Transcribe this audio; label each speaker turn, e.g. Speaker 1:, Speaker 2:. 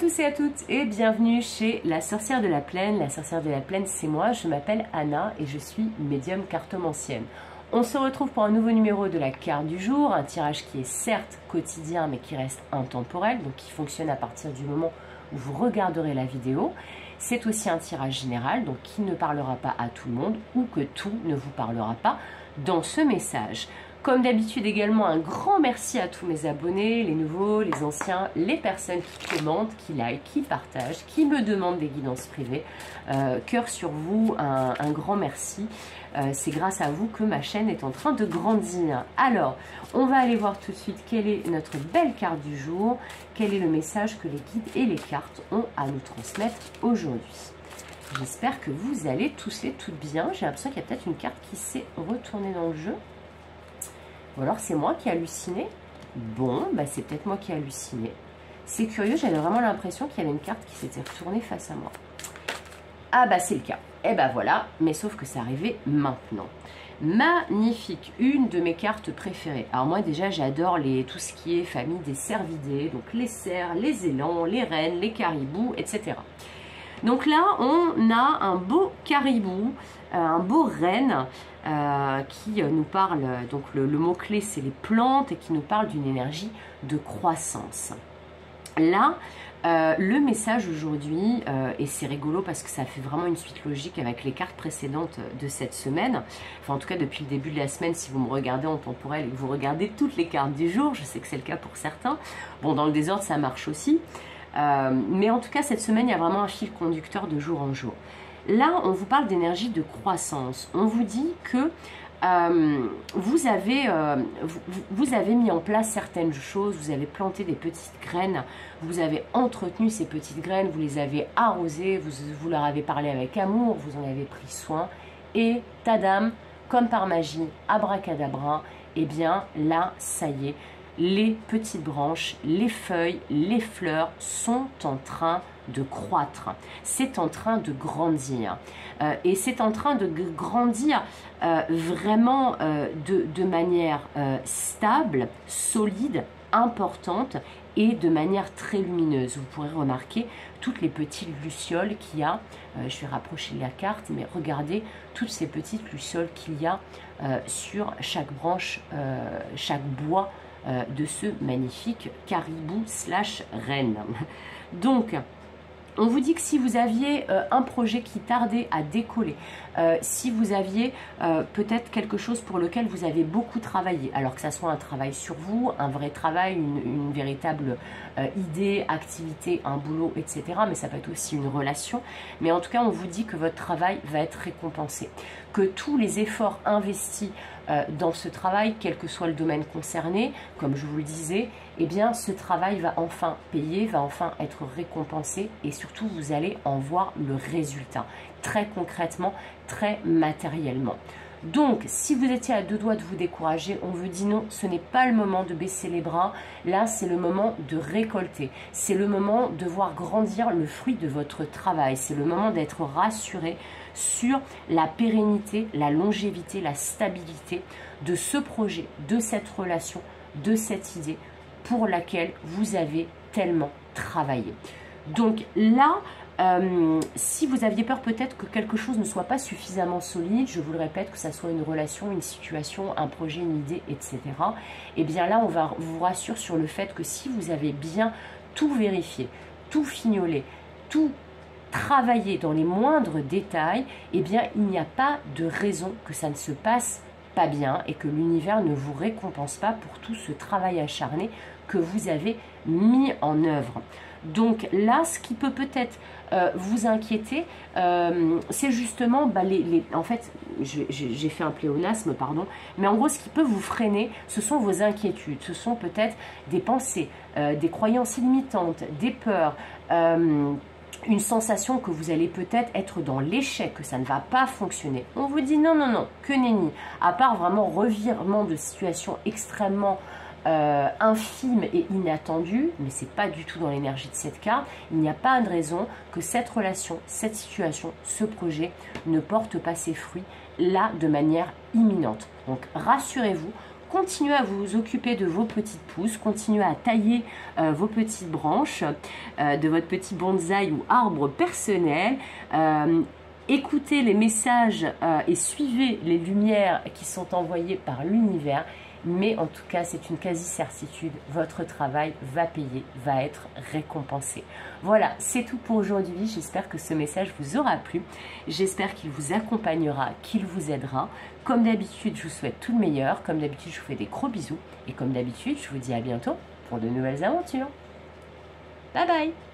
Speaker 1: tous et à toutes et bienvenue chez La Sorcière de la Plaine. La Sorcière de la Plaine, c'est moi, je m'appelle Anna et je suis médium cartomancienne. On se retrouve pour un nouveau numéro de la carte du jour, un tirage qui est certes quotidien mais qui reste intemporel, donc qui fonctionne à partir du moment où vous regarderez la vidéo. C'est aussi un tirage général, donc qui ne parlera pas à tout le monde ou que tout ne vous parlera pas dans ce message. Comme d'habitude également, un grand merci à tous mes abonnés, les nouveaux, les anciens, les personnes qui commentent, qui likent, qui partagent, qui me demandent des guidances privées. Cœur sur vous, un grand merci. C'est grâce à vous que ma chaîne est en train de grandir. Alors, on va aller voir tout de suite quelle est notre belle carte du jour, quel est le message que les guides et les cartes ont à nous transmettre aujourd'hui. J'espère que vous allez tous et toutes bien. J'ai l'impression qu'il y a peut-être une carte qui s'est retournée dans le jeu. Ou alors c'est moi qui ai halluciné. Bon, bah c'est peut-être moi qui ai halluciné. C'est curieux, j'avais vraiment l'impression qu'il y avait une carte qui s'était retournée face à moi. Ah bah c'est le cas. Et bah voilà, mais sauf que ça arrivait maintenant. Magnifique, une de mes cartes préférées. Alors moi déjà j'adore tout ce qui est famille des cervidés, donc les cerfs, les élans, les rennes, les caribous, etc. Donc là, on a un beau caribou, un beau renne qui nous parle, donc le mot-clé c'est les plantes et qui nous parle d'une énergie de croissance. Là, le message aujourd'hui, et c'est rigolo parce que ça fait vraiment une suite logique avec les cartes précédentes de cette semaine, enfin en tout cas depuis le début de la semaine si vous me regardez en temporel et que vous regardez toutes les cartes du jour, je sais que c'est le cas pour certains, bon dans le désordre ça marche aussi. Mais en tout cas, cette semaine, il y a vraiment un fil conducteur de jour en jour. Là, on vous parle d'énergie de croissance. On vous dit que vous avez mis en place certaines choses, vous avez planté des petites graines, vous avez entretenu ces petites graines, vous les avez arrosées, vous leur avez parlé avec amour, vous en avez pris soin. Et tadam, comme par magie, abracadabra, eh bien là, ça y est. Les petites branches, les feuilles, les fleurs sont en train de croître. C'est en train de grandir. Et c'est en train de grandir vraiment de manière stable, solide, importante et de manière très lumineuse. Vous pourrez remarquer toutes les petites lucioles qu'il y a. Je vais rapprocher la carte, mais regardez toutes ces petites lucioles qu'il y a sur chaque branche, chaque bois de ce magnifique caribou / renne. Donc, on vous dit que si vous aviez un projet qui tardait à décoller, si vous aviez peut-être quelque chose pour lequel vous avez beaucoup travaillé, alors que ça soit un travail sur vous, un vrai travail, une véritable idée, activité, un boulot, etc. Mais ça peut être aussi une relation. Mais en tout cas, on vous dit que votre travail va être récompensé. Que tous les efforts investis dans ce travail, quel que soit le domaine concerné, comme je vous le disais, eh bien ce travail va enfin payer, va enfin être récompensé et surtout vous allez en voir le résultat, très concrètement, très matériellement. Donc, si vous étiez à deux doigts de vous décourager, on vous dit non, ce n'est pas le moment de baisser les bras. Là, c'est le moment de récolter. C'est le moment de voir grandir le fruit de votre travail. C'est le moment d'être rassuré sur la pérennité, la longévité, la stabilité de ce projet, de cette relation, de cette idée pour laquelle vous avez tellement travaillé. Donc là, si vous aviez peur peut-être que quelque chose ne soit pas suffisamment solide, je vous le répète, que ça soit une relation, une situation, un projet, une idée, etc. Et bien là, on vous rassure sur le fait que si vous avez bien tout vérifié, tout fignolé, tout travaillé dans les moindres détails, eh bien il n'y a pas de raison que ça ne se passe pas bien et que l'univers ne vous récompense pas pour tout ce travail acharné que vous avez mis en œuvre. Donc là, ce qui peut peut-être vous inquiéter, c'est justement, en fait, j'ai fait un pléonasme, pardon, mais en gros, ce qui peut vous freiner, ce sont vos inquiétudes, ce sont peut-être des pensées, des croyances limitantes, des peurs, une sensation que vous allez peut-être être dans l'échec, que ça ne va pas fonctionner. On vous dit non, non, non, que nenni. À part vraiment revirement de situation extrêmement infime et inattendu, mais c'est pas du tout dans l'énergie de cette carte, il n'y a pas de raison que cette relation, cette situation, ce projet ne porte pas ses fruits là de manière imminente. Donc rassurez-vous, continuez à vous occuper de vos petites pousses, continuez à tailler vos petites branches de votre petit bonsaï ou arbre personnel. Écoutez les messages et suivez les lumières qui sont envoyées par l'univers. Mais en tout cas, c'est une quasi-certitude, votre travail va payer, va être récompensé. Voilà, c'est tout pour aujourd'hui. J'espère que ce message vous aura plu. J'espère qu'il vous accompagnera, qu'il vous aidera. Comme d'habitude, je vous souhaite tout le meilleur. Comme d'habitude, je vous fais des gros bisous. Et comme d'habitude, je vous dis à bientôt pour de nouvelles aventures. Bye bye!